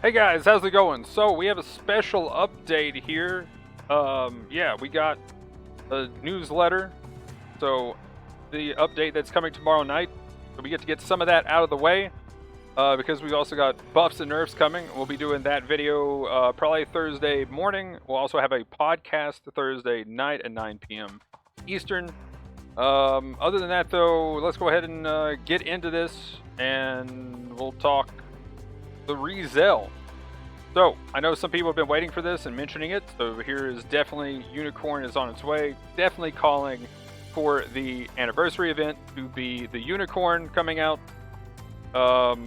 Hey guys, how's it going? So we have a special update here. Yeah, we got a newsletter. So the update that's coming tomorrow night. So we get to get some of that out of the way. Because we've also got buffs and nerfs coming. We'll be doing that video probably Thursday morning. We'll also have a podcast Thursday night at 9 p.m. Eastern. Other than that though, let's go ahead and get into this and we'll talk the ReZEL. So, I know some people have been waiting for this and mentioning it, so here is definitely Unicorn is on its way. Definitely calling for the anniversary event to be the Unicorn coming out. I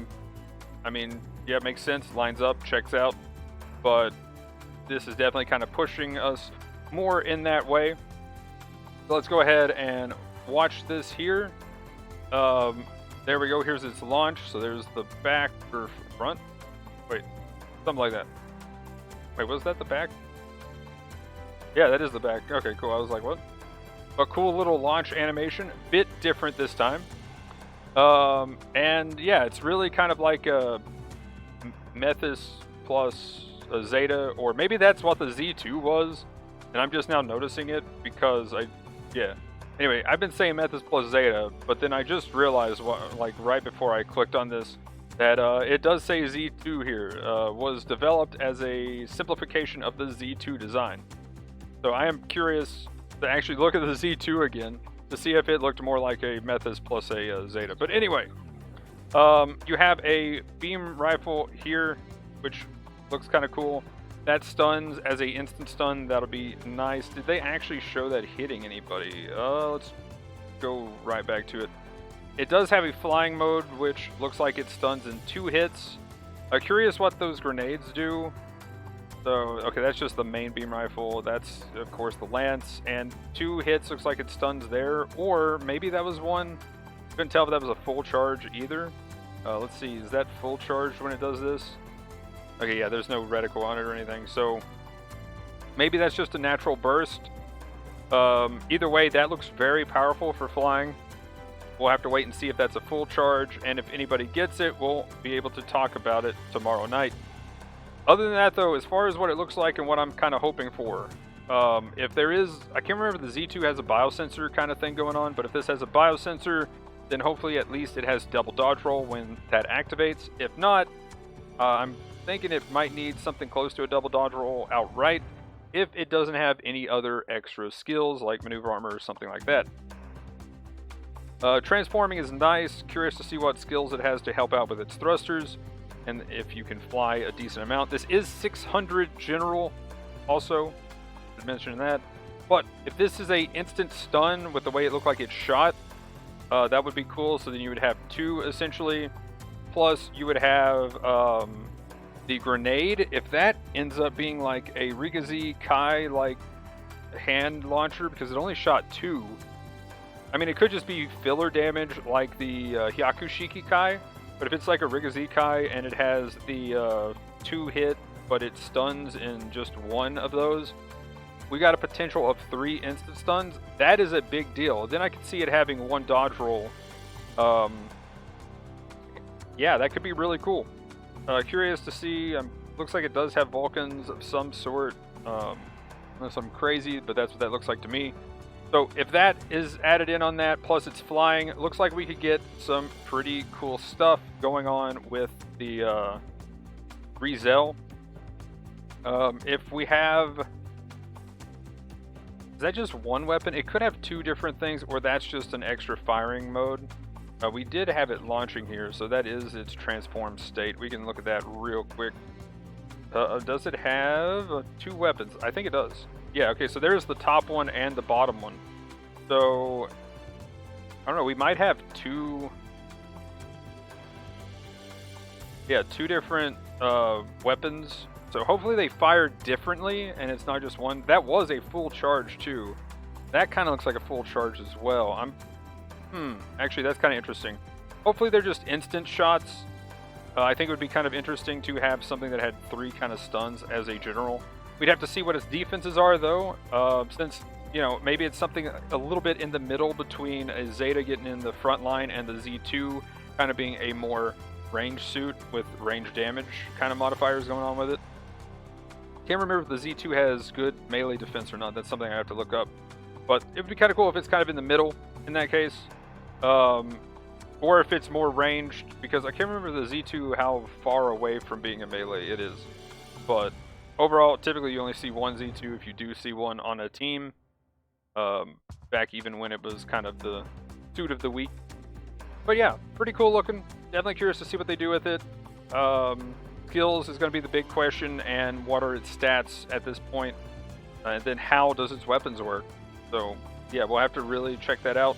mean, yeah, it makes sense, lines up, checks out, but this is definitely kind of pushing us more in that way. So let's go ahead and watch this here. There we go, here's its launch, so there's the back or front. Wait, something like that. Wait, was that the back? Yeah, that is the back. Okay, cool. I was like, what? A cool little launch animation. Bit different this time. And yeah, it's really kind of like a Methys plus a Zeta, or maybe that's what the Z2 was, and I'm just now noticing it because yeah. Anyway, I've been saying Methys plus Zeta, but then I just realized, like right before I clicked on this, that it does say Z2 here, was developed as a simplification of the Z2 design. So I am curious to actually look at the Z2 again to see if it looked more like a Methys plus a Zeta. But anyway, you have a beam rifle here, which looks kind of cool. That stuns as a instant stun. That'll be nice. Did they actually show that hitting anybody? Let's go right back to it. It does have a flying mode, which looks like it stuns in 2 hits. Curious what those grenades do. So, okay, that's just the main beam rifle. That's, of course, the lance. And 2 hits looks like it stuns there. Or maybe that was one. Couldn't tell if that was a full charge either. Let's see, is that full charge when it does this? Okay, yeah, there's no reticle on it or anything. So, maybe that's just a natural burst. Either way, that looks very powerful for flying. We'll have to wait and see if that's a full charge, and if anybody gets it, we'll be able to talk about it tomorrow night. Other than that, though, as far as what it looks like and what I'm kind of hoping for, if there is, I can't remember if the Z2 has a biosensor kind of thing going on, but if this has a biosensor, then hopefully at least it has double dodge roll when that activates. If not, I'm thinking it might need something close to a double dodge roll outright if it doesn't have any other extra skills like maneuver armor or something like that. Transforming is nice. Curious to see what skills it has to help out with its thrusters, and if you can fly a decent amount. This is 600 general, also, should mention that. But if this is a instant stun with the way it looked like it shot, that would be cool. So then you would have 2 essentially, plus you would have the grenade. If that ends up being like a Rigazi Kai like hand launcher, because it only shot 2. I mean, it could just be filler damage like the Hyakushiki Kai, but if it's like a Rigazi Kai and it has the 2 hit, but it stuns in just 1 of those, we got a potential of 3 instant stuns. That is a big deal. Then I could see it having 1 dodge roll. Yeah, that could be really cool. Curious to see. Looks like it does have Vulcans of some sort. Some crazy, but that's what that looks like to me. So if that is added in on that, plus it's flying, it looks like we could get some pretty cool stuff going on with the ReZEL. If we have... Is that just 1 weapon? It could have 2 different things, or that's just an extra firing mode. We did have it launching here, so that is its transformed state. We can look at that real quick. Does it have 2 weapons? I think it does. Yeah, okay, so there's the top one and the bottom one. So, I don't know, we might have 2... Yeah, 2 different weapons. So hopefully they fire differently, and it's not just 1. That was a full charge, too. That kind of looks like a full charge as well. Actually, that's kind of interesting. Hopefully they're just instant shots. I think it would be kind of interesting to have something that had 3 kind of stuns as a general. We'd have to see what its defenses are, though, since, you know, maybe it's something a little bit in the middle between a Zeta getting in the front line and the Z2 kind of being a more range suit with range damage kind of modifiers going on with it. Can't remember if the Z2 has good melee defense or not. That's something I have to look up. But it would be kind of cool if it's kind of in the middle in that case. Or if it's more ranged, because I can't remember the Z2 how far away from being a melee it is. But overall, typically you only see one Z2 if you do see one on a team. Back even when it was kind of the suit of the week. But yeah, pretty cool looking. Definitely curious to see what they do with it. Skills is going to be the big question, and what are its stats at this point? And then how does its weapons work? So yeah, we'll have to really check that out.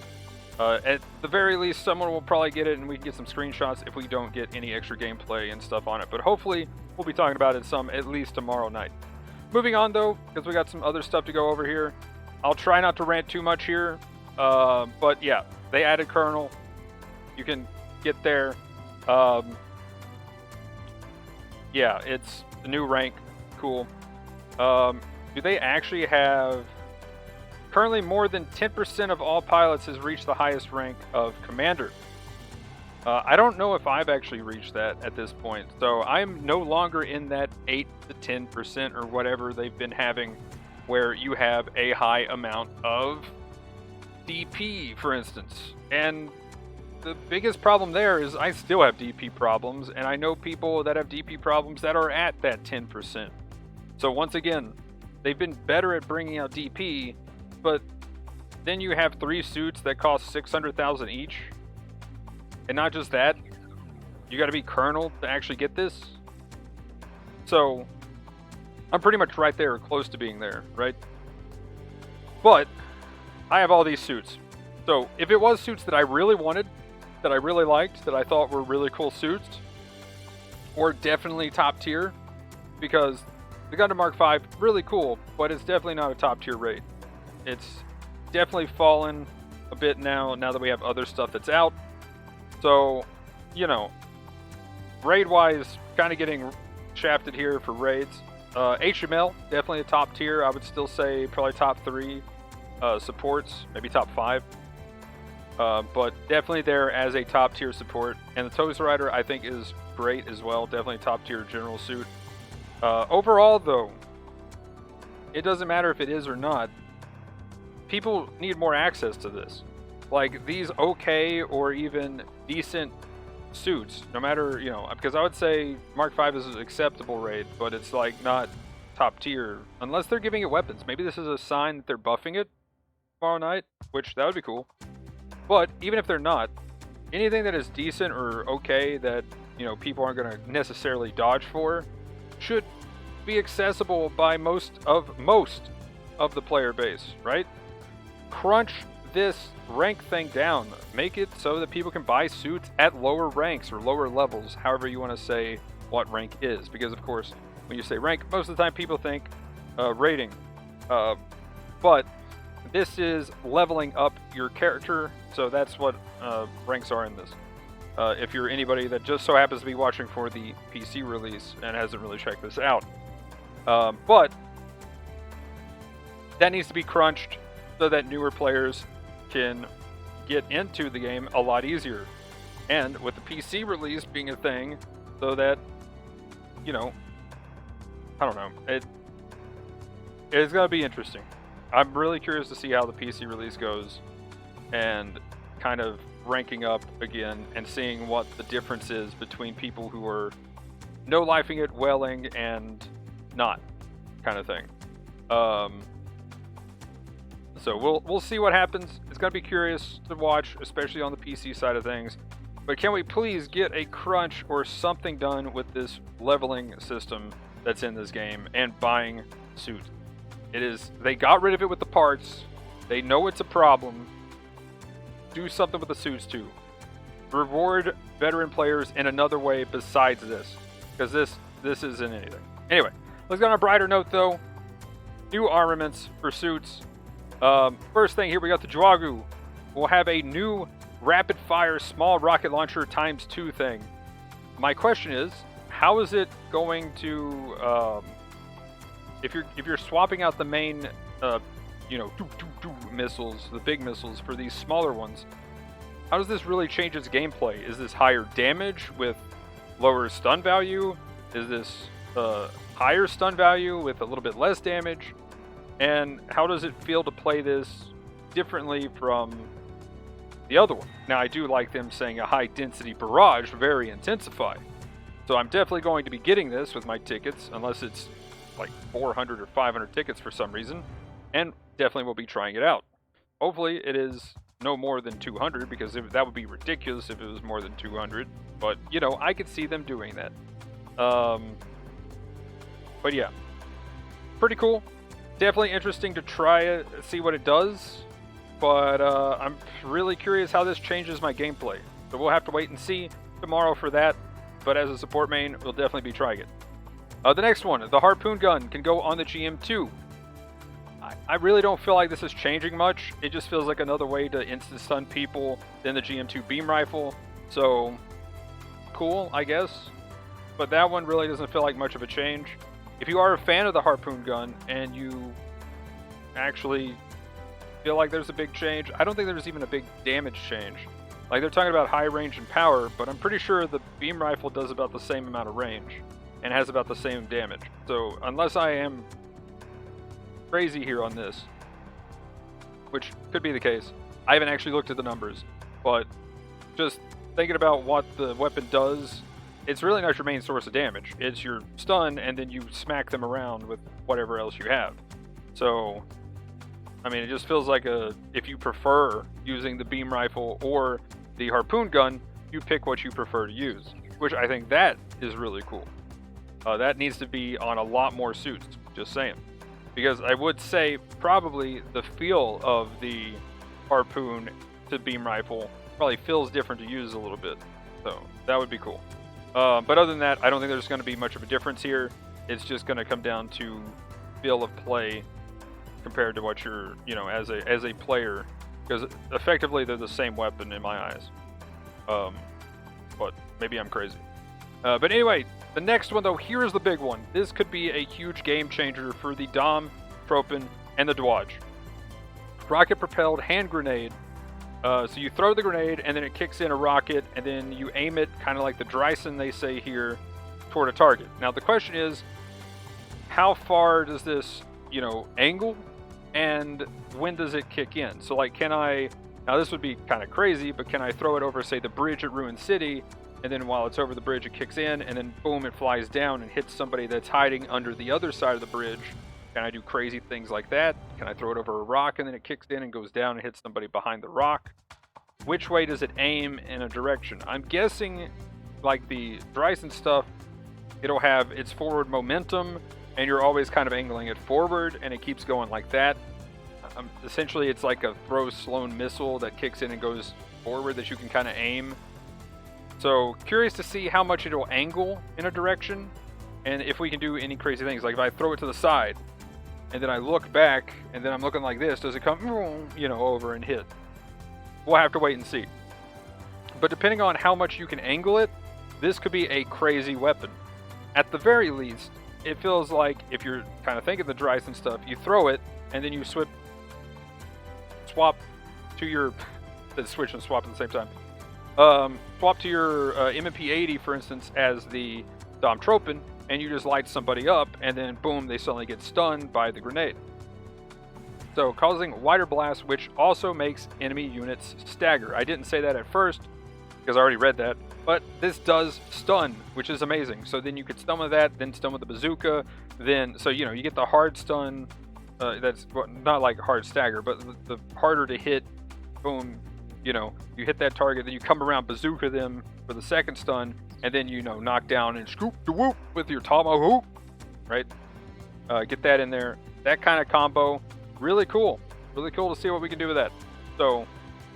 At the very least, someone will probably get it and we can get some screenshots if we don't get any extra gameplay and stuff on it. But hopefully, we'll be talking about it some at least tomorrow night. Moving on though, because we got some other stuff to go over here. I'll try not to rant too much here. But yeah, they added Colonel. You can get there. Yeah, it's the new rank. Cool. Do they actually have... Currently, more than 10% of all pilots has reached the highest rank of Commander. I don't know if I've actually reached that at this point. So I'm no longer in that 8 to 10% or whatever they've been having, where you have a high amount of DP, for instance. And the biggest problem there is I still have DP problems, and I know people that have DP problems that are at that 10%. So once again, they've been better at bringing out DP, but then you have 3 suits that cost 600,000 each. And not just that, you got to be Colonel to actually get this. So I'm pretty much right there, close to being there, right? But I have all these suits. So if it was suits that I really wanted, that I really liked, that I thought were really cool suits, or definitely top tier, because the Gundam Mark V, really cool, but it's definitely not a top tier raid. It's definitely fallen a bit now that we have other stuff that's out. So, you know, raid-wise, kind of getting shafted here for raids. HML, definitely a top tier. I would still say probably top 3 supports, maybe top 5. But definitely there as a top tier support. And the Toes Rider, I think, is great as well. Definitely top tier general suit. Overall, though, it doesn't matter if it is or not. People need more access to this. Like, these okay or even decent suits, no matter, you know, because I would say Mark V is an acceptable raid, but it's like not top tier unless they're giving it weapons. Maybe this is a sign that they're buffing it tomorrow night, which that would be cool. But even if they're not, anything that is decent or okay that, you know, people aren't going to necessarily dodge for should be accessible by most of the player base, right? Crunch this rank thing down. Make it so that people can buy suits at lower ranks or lower levels, however you want to say what rank is. Because, of course, when you say rank, most of the time people think rating. But this is leveling up your character, so that's what ranks are in this. If you're anybody that just so happens to be watching for the PC release and hasn't really checked this out. But that needs to be crunched so that newer players can get into the game a lot easier. And with the PC release being a thing, so that, you know, I don't know, it's going to be interesting. I'm really curious to see how the PC release goes and kind of ranking up again and seeing what the difference is between people who are no-lifing it, welling, and not kind of thing. So we'll see what happens. It's going to be curious to watch, especially on the PC side of things. But can we please get a crunch or something done with this leveling system that's in this game and buying suits? They got rid of it with the parts. They know it's a problem. Do something with the suits too. Reward veteran players in another way besides this, because this isn't anything. Anyway, let's go on a brighter note though. New Armaments Pursuits. First thing here, we got the Dwage. We'll have a new rapid fire small rocket launcher ×2 thing. My question is, how is it going to, if you're swapping out the main, you know, missiles, the big missiles for these smaller ones, how does this really change its gameplay? Is this higher damage with lower stun value? Is this higher stun value with a little bit less damage? And how does it feel to play this differently from the other one? Now, I do like them saying a high density barrage, very intensify. So I'm definitely going to be getting this with my tickets, unless it's like 400 or 500 tickets for some reason, and definitely will be trying it out. Hopefully it is no more than 200, because that would be ridiculous if it was more than 200, but you know, I could see them doing that. But yeah, pretty cool. Definitely interesting to try it, see what it does, but I'm really curious how this changes my gameplay. So we'll have to wait and see tomorrow for that, but as a support main, we'll definitely be trying it. The next one, the Harpoon Gun, can go on the GM2. I really don't feel like this is changing much. It just feels like another way to instant stun people than the GM2 beam rifle. So, cool, I guess. But that one really doesn't feel like much of a change. If you are a fan of the Harpoon Gun and you actually feel like there's a big change, I don't think there's even a big damage change. Like, they're talking about high range and power, but I'm pretty sure the beam rifle does about the same amount of range and has about the same damage. So, unless I am crazy here on this, which could be the case, I haven't actually looked at the numbers, but just thinking about what the weapon does, it's really not your main source of damage. It's your stun, and then you smack them around with whatever else you have. So, I mean, it just feels like if you prefer using the beam rifle or the Harpoon Gun, you pick what you prefer to use, which I think that is really cool. That needs to be on a lot more suits, just saying. Because I would say probably the feel of the Harpoon to beam rifle probably feels different to use a little bit. So that would be cool. But other than that, I don't think there's going to be much of a difference here. It's just going to come down to feel of play compared to what you're, you know, as a player. Because effectively they're the same weapon in my eyes. But maybe I'm crazy. But anyway, the next one though, here's the big one. This could be a huge game changer for the Dom, Tropin, and the Dwage. Rocket propelled hand grenade. So you throw the grenade and then it kicks in a rocket and then you aim it kind of like the Dryson they say here toward a target. Now the question is, how far does this, you know, angle, and when does it kick in? So like, can I, now this would be kind of crazy, but can I throw it over, say, the bridge at Ruin City, and then while it's over the bridge it kicks in, and then boom, it flies down and hits somebody that's hiding under the other side of the bridge? Can I do crazy things like that? Can I throw it over a rock and then it kicks in and goes down and hits somebody behind the rock? Which way does it aim in a direction? I'm guessing, like the Dryson stuff, it'll have its forward momentum, and you're always kind of angling it forward, and it keeps going like that. Essentially, it's like a throw Sloan missile that kicks in and goes forward that you can kind of aim. So, curious to see how much it'll angle in a direction, and if we can do any crazy things. Like if I throw it to the side, and then I look back, and then I'm looking like this, does it come, you know, over and hit? We'll have to wait and see. But depending on how much you can angle it, this could be a crazy weapon. At the very least, it feels like, if you're kind of thinking the Dryson stuff, you throw it, and then you swap to your... switch and swap at the same time. Swap to your MMP-80, for instance, as the Dom Tropin, and you just light somebody up, and then boom, they suddenly get stunned by the grenade. So, causing wider blast, which also makes enemy units stagger. I didn't say that at first, because I already read that, but this does stun, which is amazing. So then you could stun with that, then stun with the bazooka, then, so, you know, you get the hard stun, that's, well, not like hard stagger, but the harder to hit, boom, you know, you hit that target, then you come around, bazooka them for the second stun, and then, you know, knock down and scoop the whoop with your tomahawk, right? Get that in there. That kind of combo, really cool. Really cool to see what we can do with that. So,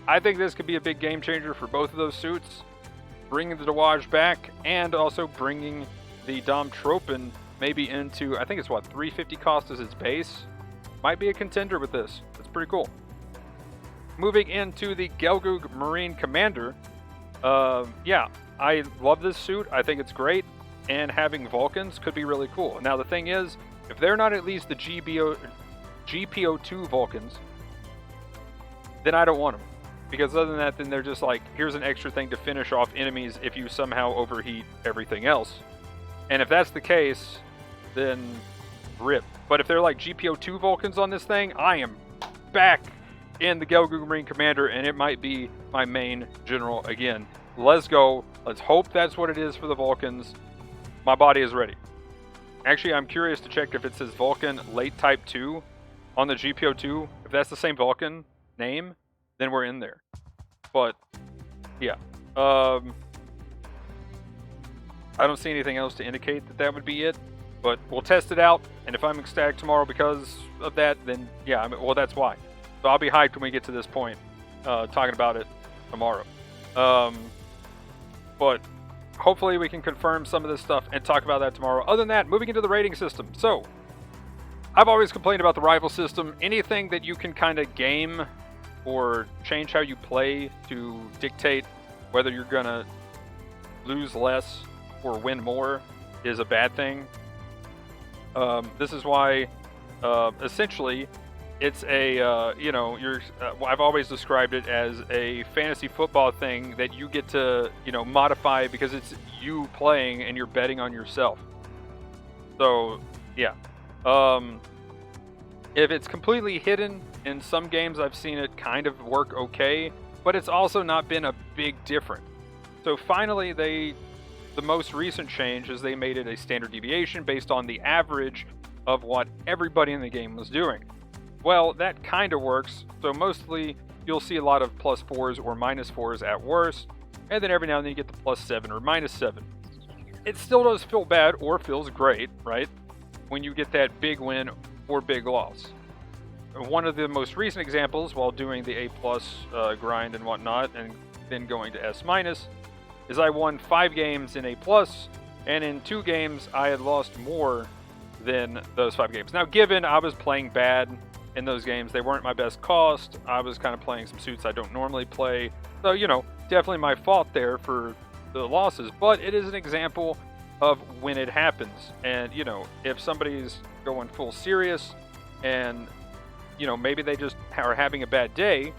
I think this could be a big game changer for both of those suits. Bringing the Dwage back, and also bringing the Dom Tropin maybe into, I think it's what, 350 cost as its base? Might be a contender with this. It's pretty cool. Moving into the Gelgoog Marine Commander. Yeah, I love this suit. I think it's great. And having Vulcans could be really cool. Now the thing is, if they're not at least the GPO2 Vulcans, then I don't want them. Because other than that, then they're just like, here's an extra thing to finish off enemies if you somehow overheat everything else. And if that's the case, then rip. But if they're like GPO2 Vulcans on this thing, I am back in the Gelgu Marine Commander, and it might be my main general again. Let's go. Let's hope that's what it is for the Vulcans. My body is ready. Actually, I'm curious to check if it says Vulcan Late Type 2 on the GPO2. If that's the same Vulcan name, then we're in there. But, yeah. I don't see anything else to indicate that that would be it. But we'll test it out, and if I'm ecstatic tomorrow because of that, then yeah, well, that's why. So I'll be hyped when we get to this point, talking about it tomorrow. But hopefully we can confirm some of this stuff and talk about that tomorrow. Other than that, moving into the rating system. So, I've always complained about the rival system. Anything that you can kind of game or change how you play to dictate whether you're going to lose less or win more is a bad thing. This is why, essentially, it's a, I've always described it as a fantasy football thing that you get to, modify because it's you playing and you're betting on yourself. So, yeah. If it's completely hidden, in some games I've seen it kind of work okay, but it's also not been a big difference. So finally, the most recent change is they made it a standard deviation based on the average of what everybody in the game was doing. Well, that kind of works, so mostly you'll see a lot of +4s or -4s at worst, and then every now and then you get the +7 or -7. It still does feel bad or feels great, right, when you get that big win or big loss. One of the most recent examples, while doing the A+ grind and whatnot, and then going to S-, is I won 5 games in A+, and in 2 games I had lost more than those 5 games. Now, given I was playing bad in those games, they weren't my best cost, I was kind of playing some suits I don't normally play, so, definitely my fault there for the losses, but it is an example of when it happens. And, if somebody's going full serious and, maybe they just are having a bad day,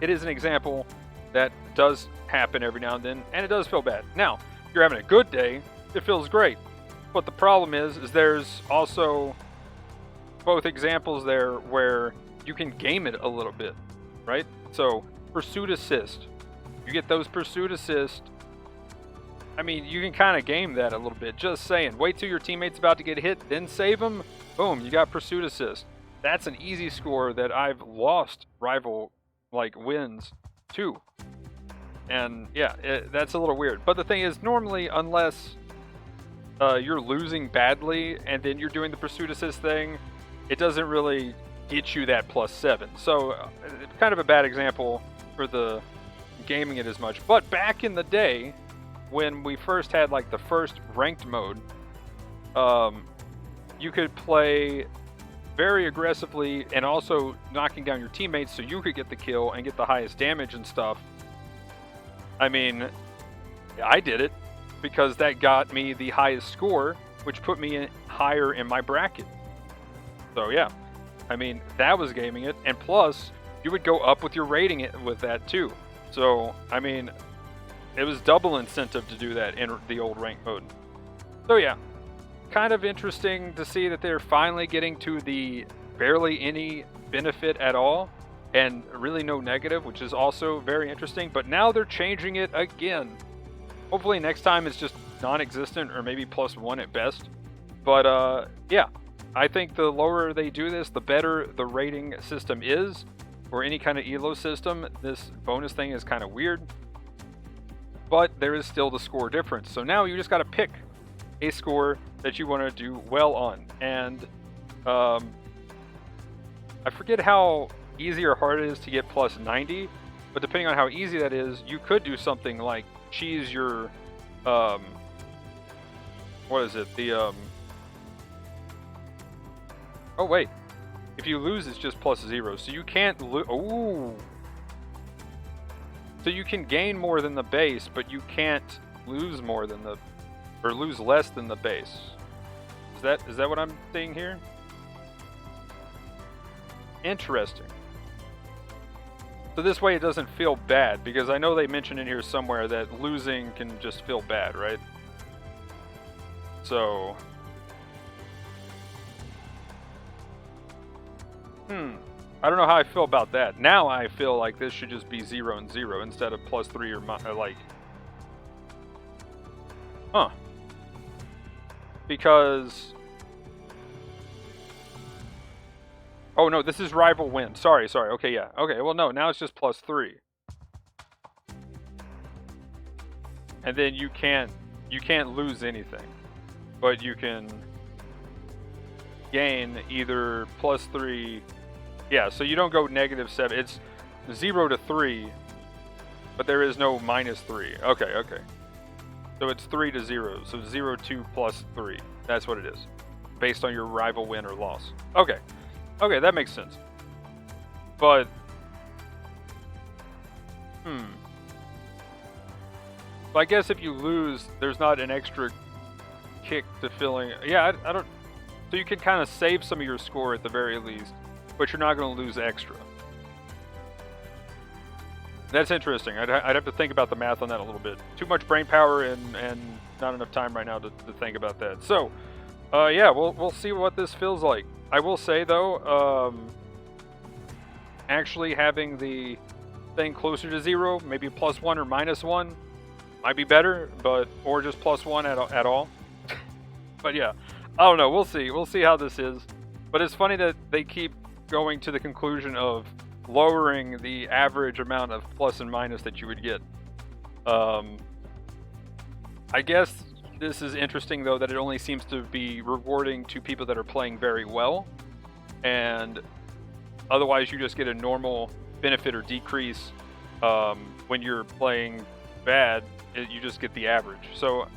it is an example that does happen every now and then, and it does feel bad. Now, if you're having a good day, it feels great. But the problem is there's also both examples there where you can game it a little bit, right? So, pursuit assist. You get those pursuit assist. I mean, you can kind of game that a little bit. Just saying. Wait till your teammate's about to get hit, then save them. Boom, you got pursuit assist. That's an easy score that I've lost rival, wins to. And, yeah, that's a little weird. But the thing is, normally, unless you're losing badly and then you're doing the pursuit assist thing, it doesn't really get you that +7. So, kind of a bad example for the gaming it as much. But back in the day, when we first had the first ranked mode, you could play very aggressively and also knocking down your teammates so you could get the kill and get the highest damage and stuff. I mean, I did it because that got me the highest score, which put me higher in my bracket. So yeah, I mean, that was gaming it, and plus you would go up with your rating with that too. So I mean, it was double incentive to do that in the old rank mode. So yeah, kind of interesting to see that they're finally getting to the barely any benefit at all and really no negative, which is also very interesting. But now they're changing it again. Hopefully next time it's just non-existent or maybe +1 at best. But yeah, I think the lower they do this, the better the rating system is. For any kind of ELO system, this bonus thing is kind of weird. But there is still the score difference. So now you just got to pick a score that you want to do well on. And I forget how easy or hard it is to get +90, but depending on how easy that is, you could do something like cheese your what is it? The oh wait, if you lose, it's just +0, so you can't lose. Ooh. So you can gain more than the base, but you can't lose more than or lose less than the base. Is that what I'm seeing here? Interesting. So this way it doesn't feel bad, because I know they mentioned in here somewhere that losing can just feel bad, right? So... I don't know how I feel about that. Now I feel like this should just be 0 and 0 instead of +3 or like... Huh. Because... Oh no, this is rival win. Sorry. Okay, yeah. Okay, well no, now it's just +3. And then you can't lose anything. But you can gain either +3. Yeah, so you don't go -7. It's 0 to 3, but there is no -3. Okay. So it's 3 to 0. So 0, 2 plus 3. That's what it is. Based on your rival win or loss. Okay, that makes sense. But, So I guess if you lose, there's not an extra kick to filling. Yeah, I don't. So you can kind of save some of your score at the very least, but you're not going to lose extra. That's interesting. I'd have to think about the math on that a little bit. Too much brain power and not enough time right now to think about that. So, yeah, we'll see what this feels like. I will say though, actually having the thing closer to 0, maybe +1 or -1, might be better, or just +1 at all. But yeah, I don't know. We'll see. We'll see how this is. But it's funny that they keep going to the conclusion of lowering the average amount of plus and minus that you would get. I guess this is interesting though, that it only seems to be rewarding to people that are playing very well, and otherwise you just get a normal benefit or decrease. When you're playing bad, you just get the average. So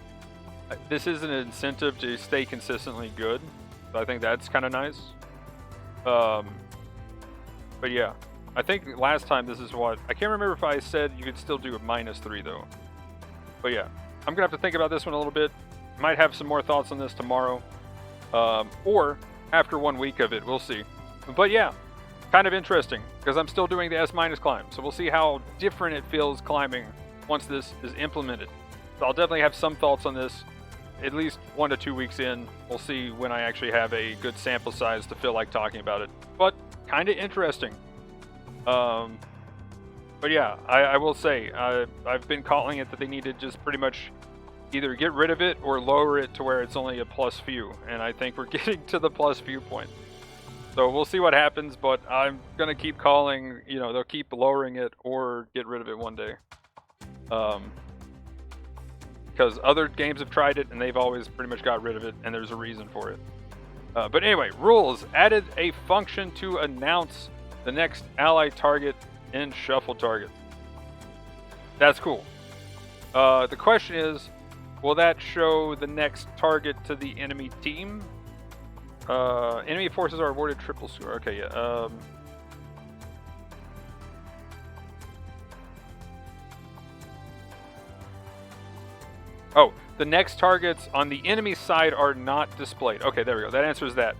this is an incentive to stay consistently good. So I think that's kind of nice. But yeah, I think last time this is what... I can't remember if I said you could still do a -3 though. But yeah, I'm going to have to think about this one a little bit. Might have some more thoughts on this tomorrow. Or after 1 week of it, we'll see. But yeah, kind of interesting, because I'm still doing the S- climb. So we'll see how different it feels climbing once this is implemented. So I'll definitely have some thoughts on this at least 1 to 2 weeks in. We'll see when I actually have a good sample size to feel like talking about it. But kind of interesting. But yeah, I will say, I've been calling it that they need to just pretty much either get rid of it or lower it to where it's only a plus few. And I think we're getting to the plus few point. So we'll see what happens, but I'm going to keep calling, they'll keep lowering it or get rid of it one day. Because other games have tried it and they've always pretty much got rid of it, and there's a reason for it. But anyway, rules added a function to announce the next ally target in shuffle target. That's cool. The question is, will that show the next target to the enemy team? Enemy forces are awarded triple score. Okay, yeah. Oh, the next targets on the enemy side are not displayed. Okay, there we go. That answers that.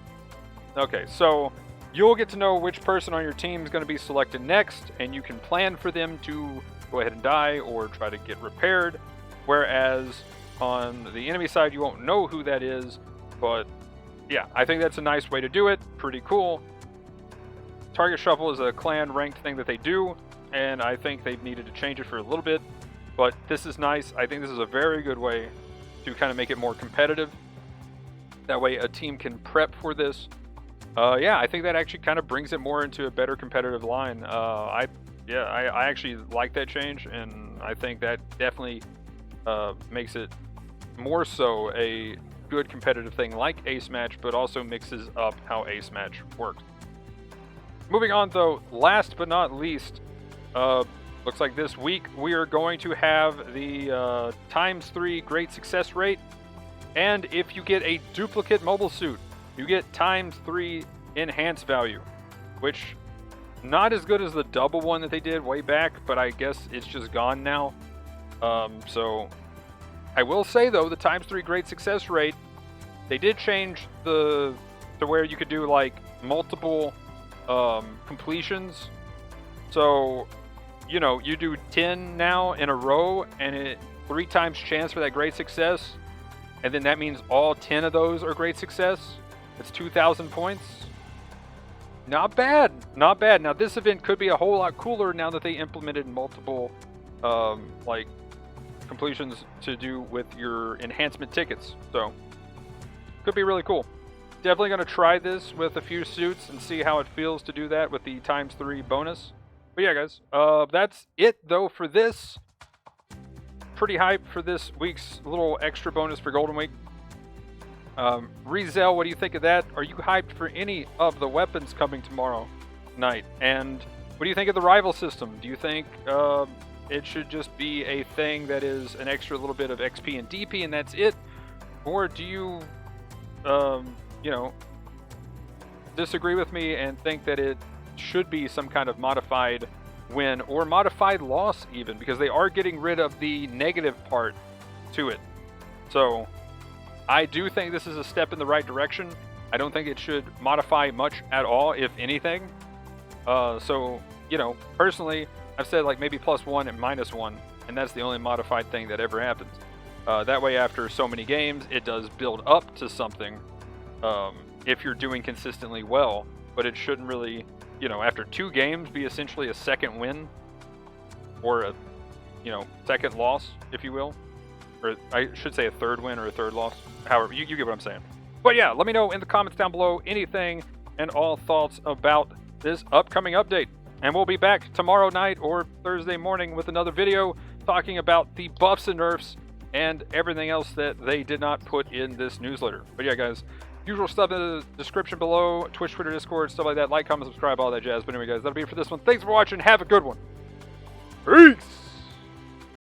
Okay, so you'll get to know which person on your team is going to be selected next, and you can plan for them to go ahead and die or try to get repaired. Whereas on the enemy side, you won't know who that is. But yeah, I think that's a nice way to do it. Pretty cool. Target shuffle is a clan ranked thing that they do, and I think they've needed to change it for a little bit. But this is nice. I think this is a very good way to kind of make it more competitive. That way a team can prep for this. Yeah, I think that actually kind of brings it more into a better competitive line. I actually like that change, and I think that definitely makes it more so a good competitive thing like Ace Match, but also mixes up how Ace Match works. Moving on though, last but not least, looks like this week we are going to have the ×3 great success rate, and if you get a duplicate mobile suit, you get ×3 enhance value, which not as good as the double one that they did way back, but I guess it's just gone now. So I will say though, the ×3 great success rate, they did change to where you could do like multiple completions. So you know, you do 10 now in a row, and it 3 times chance for that great success, and then that means all 10 of those are great success. It's 2,000 points. Not bad, not bad. Now this event could be a whole lot cooler now that they implemented multiple, like, completions to do with your enhancement tickets. So, could be really cool. Definitely going to try this with a few suits and see how it feels to do that with the ×3 bonus. But yeah, guys, that's it though for this. Pretty hyped for this week's little extra bonus for Golden Week. ReZEL, what do you think of that? Are you hyped for any of the weapons coming tomorrow night? And what do you think of the rival system? Do you think it should just be a thing that is an extra little bit of XP and DP and that's it? Or do you, you know, disagree with me and think that it should be some kind of modified win or modified loss even, because they are getting rid of the negative part to it. So I do think this is a step in the right direction. I don't think it should modify much at all, if anything. So, you know, personally, I've said like maybe +1 and -1, and that's the only modified thing that ever happens. That way, after so many games, it does build up to something if you're doing consistently well, but it shouldn't really, you know, after 2 games be essentially a second win or a, you know, second loss, if you will. Or I should say a third win or a third loss. However, you get what I'm saying. But yeah, let me know in the comments down below anything and all thoughts about this upcoming update. And we'll be back tomorrow night or Thursday morning with another video talking about the buffs and nerfs and everything else that they did not put in this newsletter. But yeah, guys, usual stuff in the description below. Twitch, Twitter, Discord, stuff like that. Like, comment, subscribe, all that jazz. But anyway, guys, that'll be it for this one. Thanks for watching. Have a good one. Peace!